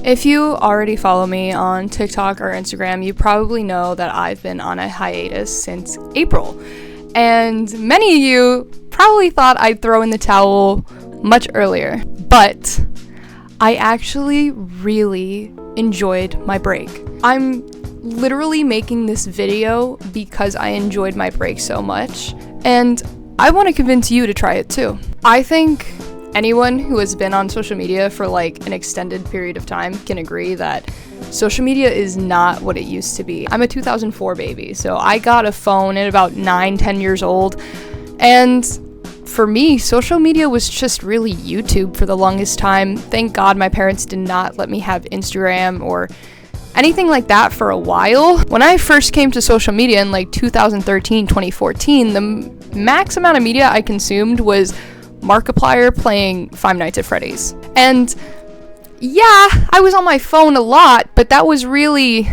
If you already follow me on TikTok or Instagram, you probably know that I've been on a hiatus since April. And many of you probably thought I'd throw in the towel much earlier. But I actually really enjoyed my break. I'm literally making this video because I enjoyed my break so much. And I want to convince you to try it too. I think anyone who has been on social media for like an extended period of time can agree that social media is not what it used to be. I'm a 2004 baby, so I got a phone at about 9-10 years old, and for me, social media was just really YouTube for the longest time. Thank God my parents did not let me have Instagram or anything like that for a while. When I first came to social media in like 2013, 2014, the max amount of media I consumed was Markiplier playing Five Nights at Freddy's. And yeah, I was on my phone a lot, but that was really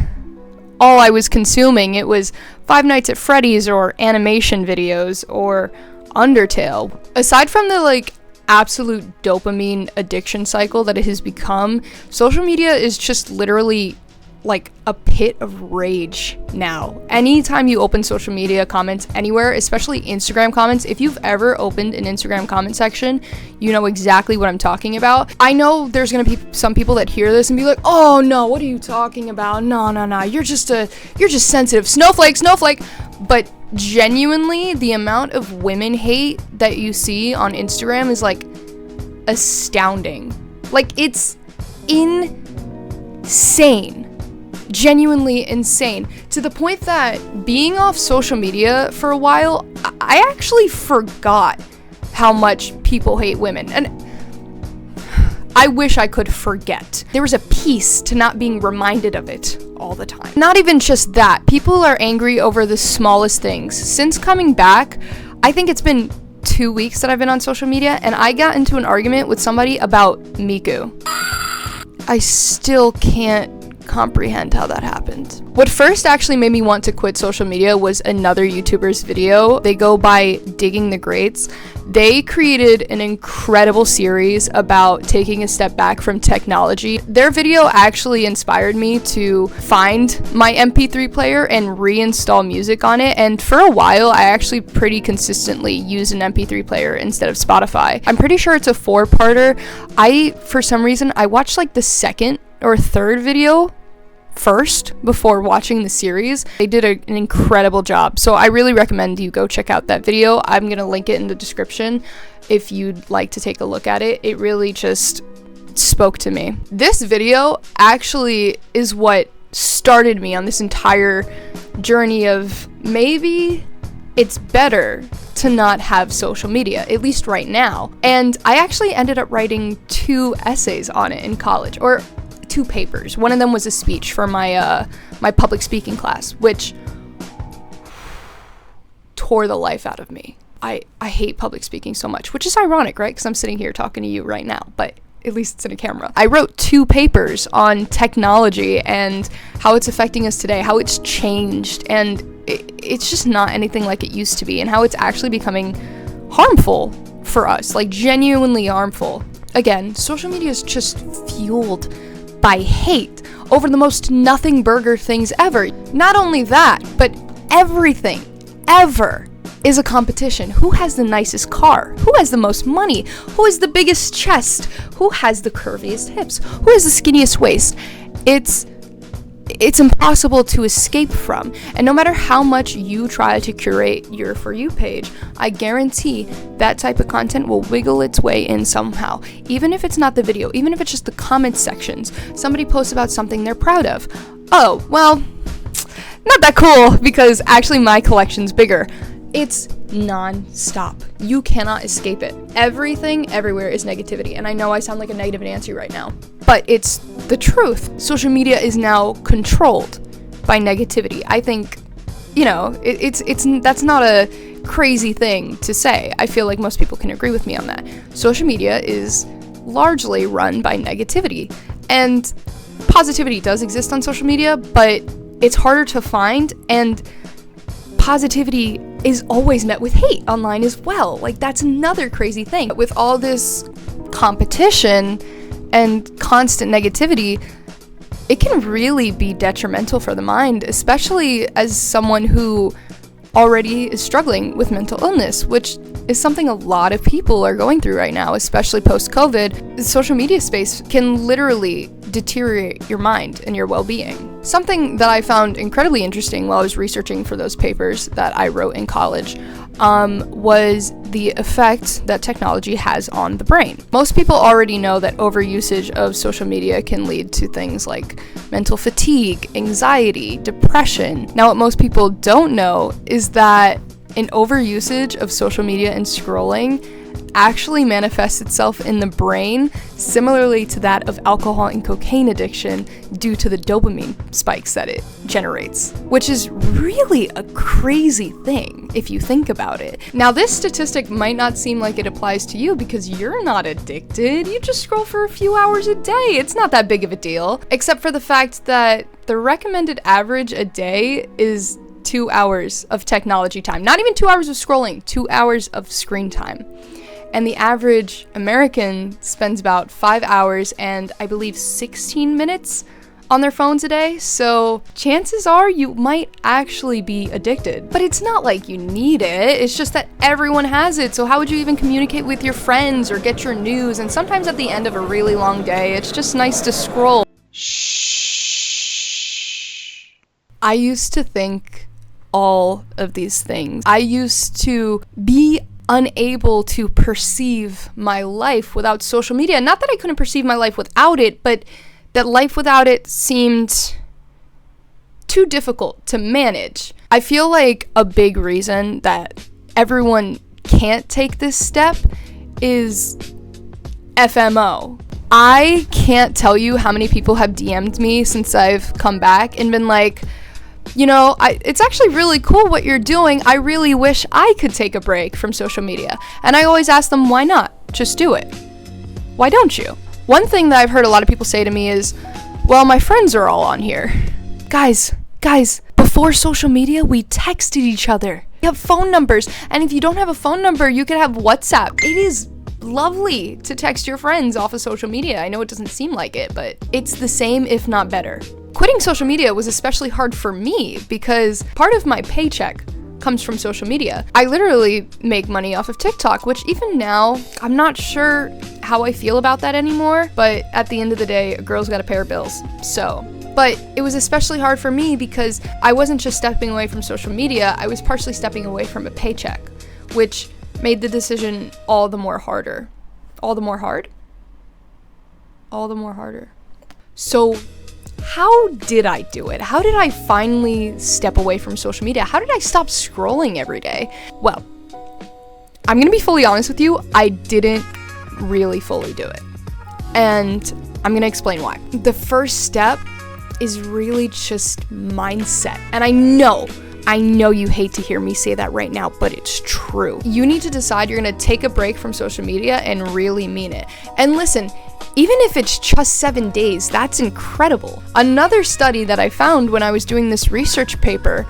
all I was consuming. It was Five Nights at Freddy's or animation videos or Undertale. Aside from the like absolute dopamine addiction cycle that it has become, social media is just literally like a pit of rage now. Anytime you open social media comments anywhere, especially Instagram comments, if you've ever opened an Instagram comment section, you know exactly what I'm talking about. I know there's gonna be some people that hear this and be like, oh no, what are you talking about? No, you're just sensitive. Snowflake. But genuinely, the amount of women hate that you see on Instagram is like astounding. Like, it's insane. Genuinely insane, to the point that being off social media for a while, I actually forgot how much people hate women, and I wish I could forget. There was a peace to not being reminded of it all the time. Not even just that, people are angry over the smallest things. Since coming back, I think it's been 2 weeks that I've been on social media, and I got into an argument with somebody about Miku. I still can't comprehend how that happened. What first actually made me want to quit social media was another YouTuber's video. They go by Digging the Greats. They created an incredible series about taking a step back from technology. Their video actually inspired me to find my MP3 player and reinstall music on it, and for a while I actually pretty consistently used an MP3 player instead of Spotify. I'm pretty sure it's a 4-parter. For some reason, I watched like the second or third video first before watching the series. They did an incredible job, so I really recommend you go check out that video. I'm gonna link it in the description if you'd like to take a look at it. It really just spoke to me. This video actually is what started me on this entire journey of maybe it's better to not have social media, at least right now. And I actually ended up writing 2 essays on it in college, or 2 papers. One of them was a speech for my my public speaking class, which tore the life out of me. I hate public speaking so much, which is ironic, right? Because I'm sitting here talking to you right now, but at least it's in a camera. I wrote 2 papers on technology and how it's affecting us today, how it's changed, and it's just not anything like it used to be, and how it's actually becoming harmful for us, like genuinely harmful. Again, social media is just fueled by hate over the most nothing burger things ever. Not only that, but everything ever is a competition. Who has the nicest car? Who has the most money? Who has the biggest chest? Who has the curviest hips? Who has the skinniest waist? It's impossible to escape from. And no matter how much you try to curate your For You page, I guarantee that type of content will wiggle its way in somehow. Even if it's not the video, even if it's just the comment sections. Somebody posts about something they're proud of. Oh, well, not that cool, because actually my collection's bigger. It's non-stop. You cannot escape it. Everything, everywhere is negativity. And I know I sound like a negative Nancy right now, but it's the truth. Social media is now controlled by negativity. I think, you know, that's not a crazy thing to say. I feel like most people can agree with me on that. Social media is largely run by negativity. And positivity does exist on social media, but it's harder to find, and positivity is always met with hate online as well. Like, that's another crazy thing. With all this competition and constant negativity, it can really be detrimental for the mind, especially as someone who already is struggling with mental illness, which is something a lot of people are going through right now, especially post-COVID. The social media space can literally deteriorate your mind and your well-being. Something that I found incredibly interesting while I was researching for those papers that I wrote in college was the effect that technology has on the brain. Most people already know that overusage of social media can lead to things like mental fatigue, anxiety, depression. Now, what most people don't know is that an overusage of social media and scrolling actually manifests itself in the brain similarly to that of alcohol and cocaine addiction due to the dopamine spikes that it generates, which is really a crazy thing if you think about it. Now, this statistic might not seem like it applies to you because you're not addicted. You just scroll for a few hours a day. It's not that big of a deal, except for the fact that the recommended average a day is 2 hours of technology time. Not even 2 hours of scrolling, 2 hours of screen time. And the average American spends about 5 hours and I believe 16 minutes on their phones a day. So chances are you might actually be addicted. But it's not like you need it. It's just that everyone has it. So how would you even communicate with your friends or get your news? And sometimes at the end of a really long day, it's just nice to scroll. I used to think all of these things. I used to be unable to perceive my life without social media. Not that I couldn't perceive my life without it, but that life without it seemed too difficult to manage. I feel like a big reason that everyone can't take this step is FMO. I can't tell you how many people have DM'd me since I've come back and been like, you know, it's actually really cool what you're doing. I really wish I could take a break from social media. And I always ask them, why not? Just do it. Why don't you? One thing that I've heard a lot of people say to me is, well, my friends are all on here. Guys, before social media, we texted each other. We have phone numbers. And if you don't have a phone number, you can have WhatsApp. It is lovely to text your friends off of social media. I know it doesn't seem like it, but it's the same, if not better. Quitting social media was especially hard for me because part of my paycheck comes from social media. I literally make money off of TikTok, which even now, I'm not sure how I feel about that anymore, but at the end of the day, a girl's gotta pay her bills. But it was especially hard for me because I wasn't just stepping away from social media, I was partially stepping away from a paycheck, which made the decision all the more harder. All the more hard? All the more harder. So how did I do it? How did I finally step away from social media? How did I stop scrolling every day? Well, I'm gonna be fully honest with you, I didn't really fully do it. And I'm gonna explain why. The first step is really just mindset. And I know you hate to hear me say that right now, but it's true. You need to decide you're gonna take a break from social media and really mean it. And listen, even if it's just 7 days, that's incredible. Another study that I found when I was doing this research paper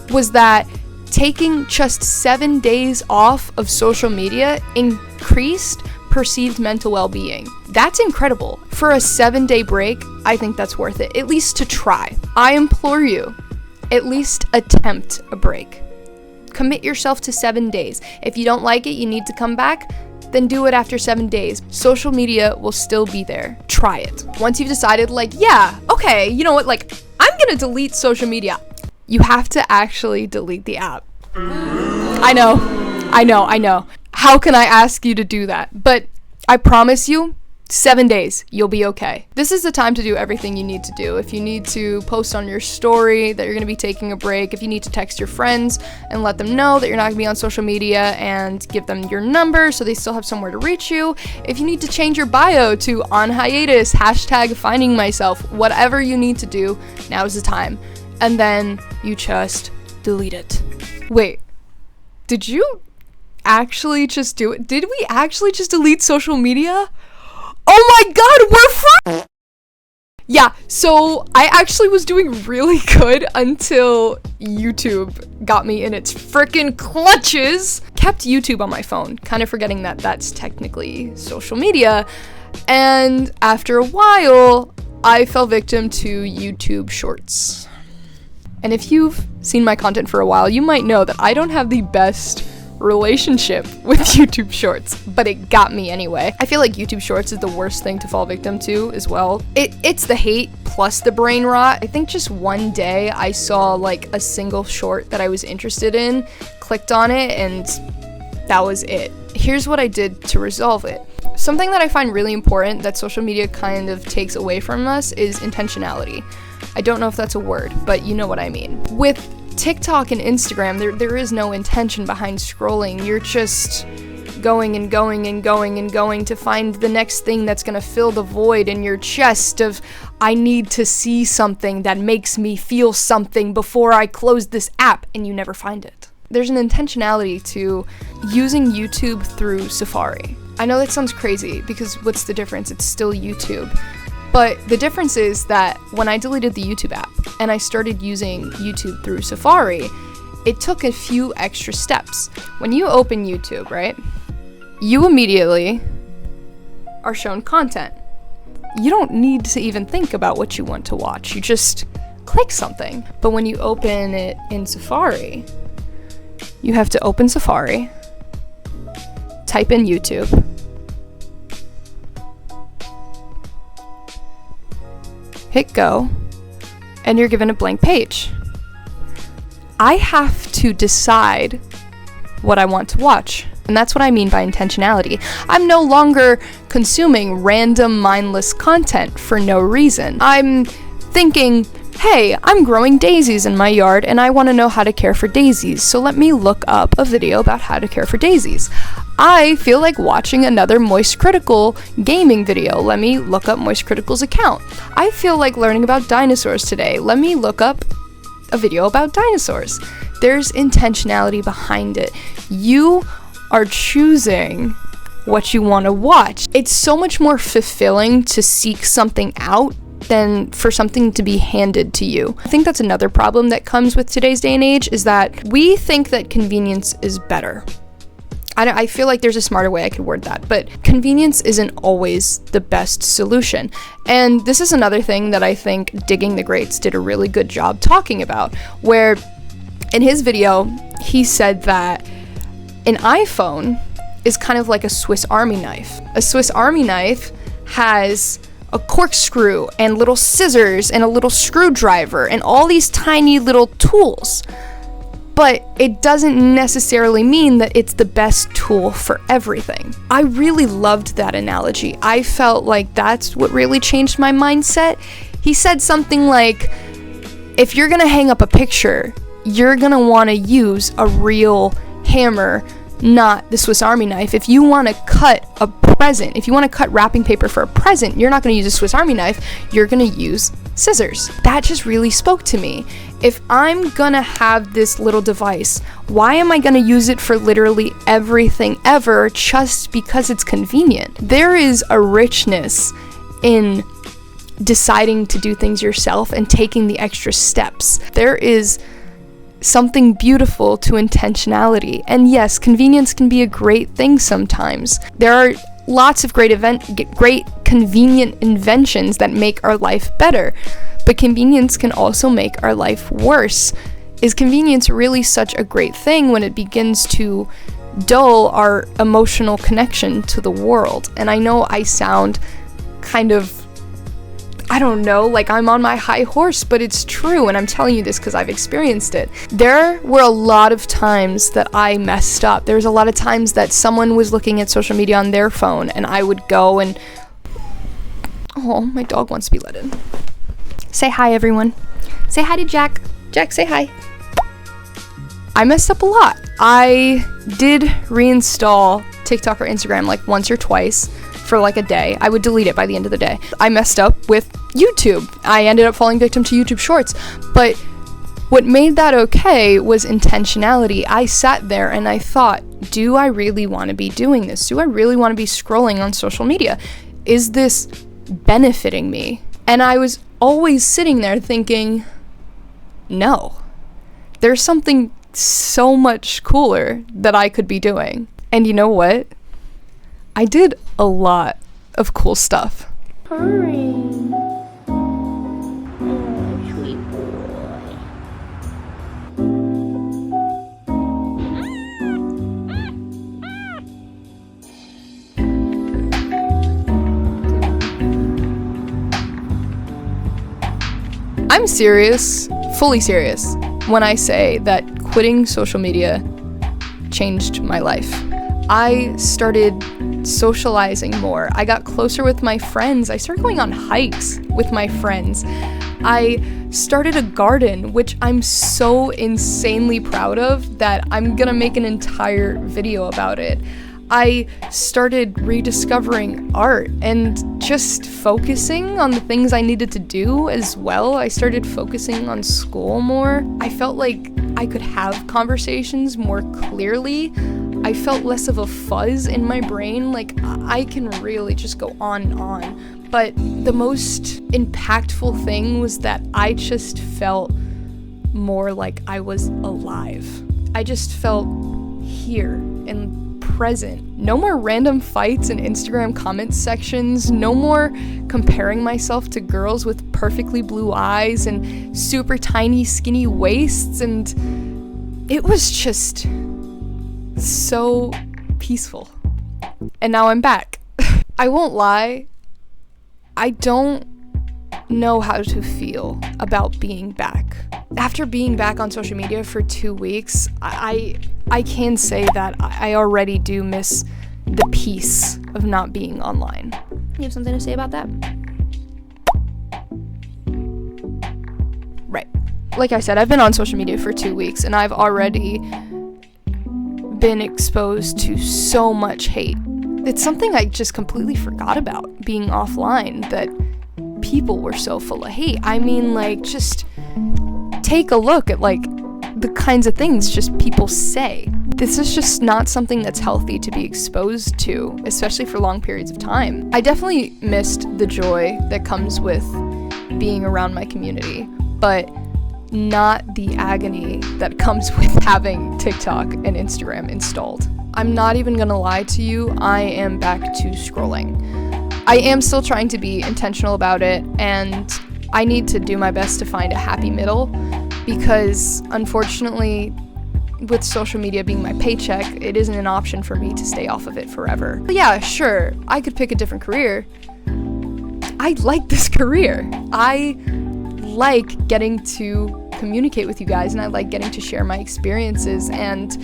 was that taking just 7 days off of social media increased perceived mental well-being. That's incredible. For a 7-day break, I think that's worth it, at least to try. I implore you, at least attempt a break. Commit yourself to 7 days. If you don't like it, you need to come back, then do it after 7 days. Social media will still be there. Try it. Once you've decided, like, yeah, okay, you know what, like, I'm gonna delete social media. You have to actually delete the app. I know. How can I ask you to do that? But I promise you, 7 days, you'll be okay. This is the time to do everything you need to do. If you need to post on your story that you're gonna be taking a break, if you need to text your friends and let them know that you're not gonna be on social media and give them your number so they still have somewhere to reach you, if you need to change your bio to on hiatus, #finding myself, whatever you need to do, now is the time. And then you just delete it. Wait, did you actually just do it? Did we actually just delete social media? Oh my god, we're Yeah, so I actually was doing really good until YouTube got me in its frickin' clutches. Kept YouTube on my phone, kind of forgetting that that's technically social media. And after a while, I fell victim to YouTube Shorts. And if you've seen my content for a while, you might know that I don't have the best relationship with YouTube Shorts, but it got me anyway. I feel like YouTube Shorts is the worst thing to fall victim to as well. It's the hate plus the brain rot. I think just one day I saw like a single short that I was interested in, clicked on it, and that was it. Here's what I did to resolve it. Something that I find really important that social media kind of takes away from us is intentionality. I don't know if that's a word, but you know what I mean. With TikTok and Instagram, there is no intention behind scrolling. You're just going and going and going and going to find the next thing that's gonna fill the void in your chest of, I need to see something that makes me feel something before I close this app, and you never find it. There's an intentionality to using YouTube through Safari. I know that sounds crazy because what's the difference? It's still YouTube. But the difference is that when I deleted the YouTube app and I started using YouTube through Safari, it took a few extra steps. When you open YouTube, right, you immediately are shown content. You don't need to even think about what you want to watch. You just click something. But when you open it in Safari, you have to open Safari, type in YouTube, hit go, and you're given a blank page. I have to decide what I want to watch, and that's what I mean by intentionality. I'm no longer consuming random mindless content for no reason. I'm thinking, hey, I'm growing daisies in my yard and I want to know how to care for daisies, so let me look up a video about how to care for daisies. I feel like watching another Moist Critical gaming video. Let me look up Moist Critical's account. I feel like learning about dinosaurs today. Let me look up a video about dinosaurs. There's intentionality behind it. You are choosing what you want to watch. It's so much more fulfilling to seek something out than for something to be handed to you. I think that's another problem that comes with today's day and age, is that we think that convenience is better. I feel like there's a smarter way I could word that, but convenience isn't always the best solution. And this is another thing that I think Digging the Greats did a really good job talking about, where in his video, he said that an iPhone is kind of like a Swiss Army knife. A Swiss Army knife has a corkscrew and little scissors and a little screwdriver and all these tiny little tools. But it doesn't necessarily mean that it's the best tool for everything. I really loved that analogy. I felt like that's what really changed my mindset. He said something like, if you're gonna hang up a picture, you're gonna wanna use a real hammer, not the Swiss Army knife. If you wanna cut a present, if you wanna cut wrapping paper for a present, you're not gonna use a Swiss Army knife, you're gonna use scissors. That just really spoke to me. If I'm gonna have this little device, why am I gonna use it for literally everything ever just because it's convenient? There is a richness in deciding to do things yourself and taking the extra steps. There is something beautiful to intentionality. And yes, convenience can be a great thing sometimes. There are lots of great convenient inventions that make our life better, but convenience can also make our life worse. Is convenience really such a great thing when it begins to dull our emotional connection to the world? And I know I sound kind of, I don't know, like I'm on my high horse, but it's true, and I'm telling you this because I've experienced it. There were a lot of times that I messed up. There's a lot of times that someone was looking at social media on their phone, and I would go and... Oh, my dog wants to be let in. Say hi, everyone. Say hi to Jack. Jack, say hi. I messed up a lot. I did reinstall TikTok or Instagram like once or twice for like a day. I would delete it by the end of the day. I messed up with YouTube. I ended up falling victim to YouTube Shorts. But what made that okay was intentionality. I sat there and I thought, do I really want to be doing this? Do I really want to be scrolling on social media? Is this benefiting me? And I was always sitting there thinking, no. There's something so much cooler that I could be doing. And you know what? I did a lot of cool stuff. Hurry. I'm serious, fully serious, when I say that quitting social media changed my life. I started socializing more. I got closer with my friends. I started going on hikes with my friends. I started a garden, which I'm so insanely proud of that I'm gonna make an entire video about it. I started rediscovering art and just focusing on the things I needed to do as well. I started focusing on school more. I felt like I could have conversations more clearly. I felt less of a fuzz in my brain. Like, I can really just go on and on. But the most impactful thing was that I just felt more like I was alive. I just felt here and present. No more random fights in Instagram comment sections. No more comparing myself to girls with perfectly blue eyes and super tiny skinny waists. And it was just so peaceful. And now I'm back. I won't lie, I don't know how to feel about being back. After being back on social media for 2 weeks, I can say that I already do miss the peace of not being online. You have something to say about that? Right. Like I said, I've been on social media for 2 weeks, and I've already been exposed to so much hate. It's something I just completely forgot about, being offline, that people were so full of hate. I mean, like, just take a look at, like, the kinds of things just people say. This is just not something that's healthy to be exposed to, especially for long periods of time. I definitely missed the joy that comes with being around my community, but not the agony that comes with having TikTok and Instagram installed. I'm not even gonna lie to you, I am back to scrolling. I am still trying to be intentional about it, and I need to do my best to find a happy middle, because unfortunately, with social media being my paycheck, it isn't an option for me to stay off of it forever. But yeah, sure, I could pick a different career. I like this career. I like getting to communicate with you guys, and I like getting to share my experiences and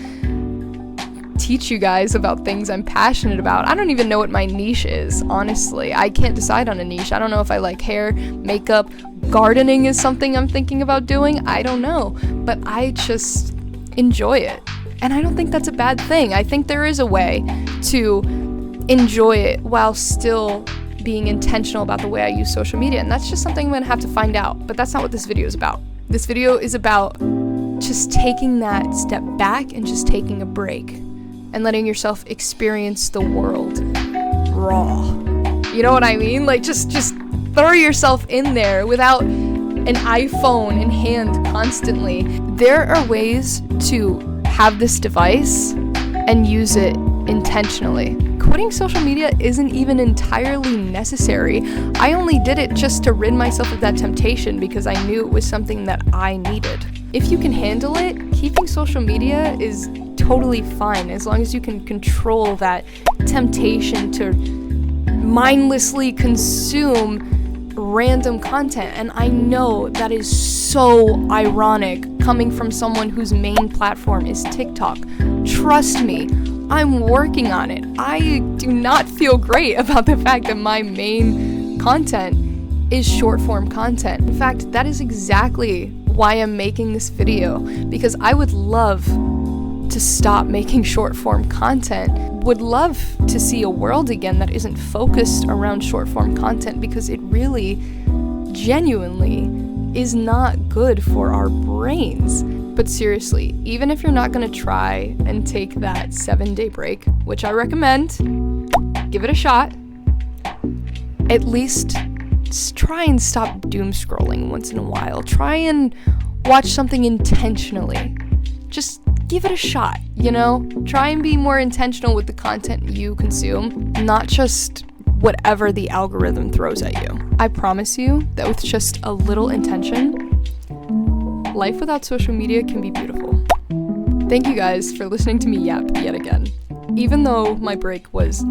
teach you guys about things I'm passionate about. I don't even know what my niche is, honestly. I can't decide on a niche. I don't know if I like hair, makeup, gardening is something I'm thinking about doing. I don't know, but I just enjoy it. And I don't think that's a bad thing. I think there is a way to enjoy it while still being intentional about the way I use social media, and that's just something I'm gonna have to find out. But that's not what this video is about. This video is about just taking that step back and just taking a break and letting yourself experience the world raw. You know what I mean? Like, just throw yourself in there without an iPhone in hand constantly. There are ways to have this device and use it intentionally. Quitting social media isn't even entirely necessary. I only did it just to rid myself of that temptation because I knew it was something that I needed. If you can handle it, keeping social media is totally fine as long as you can control that temptation to mindlessly consume random content. And I know that is so ironic coming from someone whose main platform is TikTok. Trust me, I'm working on it. I do not feel great about the fact that my main content is short form content. In fact, that is exactly why I'm making this video, because I would love to stop making short form content. Would love to see a world again that isn't focused around short form content, because it really genuinely is not good for our brains. But seriously, even if you're not gonna try and take that 7-day break, which I recommend, give it a shot, at least try and stop doom scrolling once in a while. Try and watch something intentionally. Just give it a shot, you know? Try and be more intentional with the content you consume, not just whatever the algorithm throws at you. I promise you that with just a little intention, life without social media can be beautiful. Thank you guys for listening to me yap yet again. Even though my break was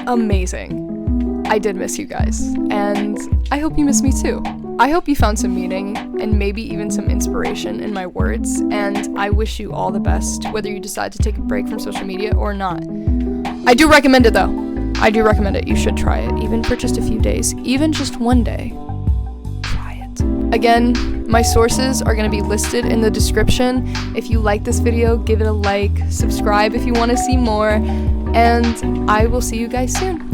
amazing, I did miss you guys, and I hope you miss me too. I hope you found some meaning and maybe even some inspiration in my words, and I wish you all the best, whether you decide to take a break from social media or not. I do recommend it though. I do recommend it. You should try it, even for just a few days, even just one day. Try it. Again, my sources are going to be listed in the description. If you like this video, give it a like, subscribe if you want to see more, and I will see you guys soon.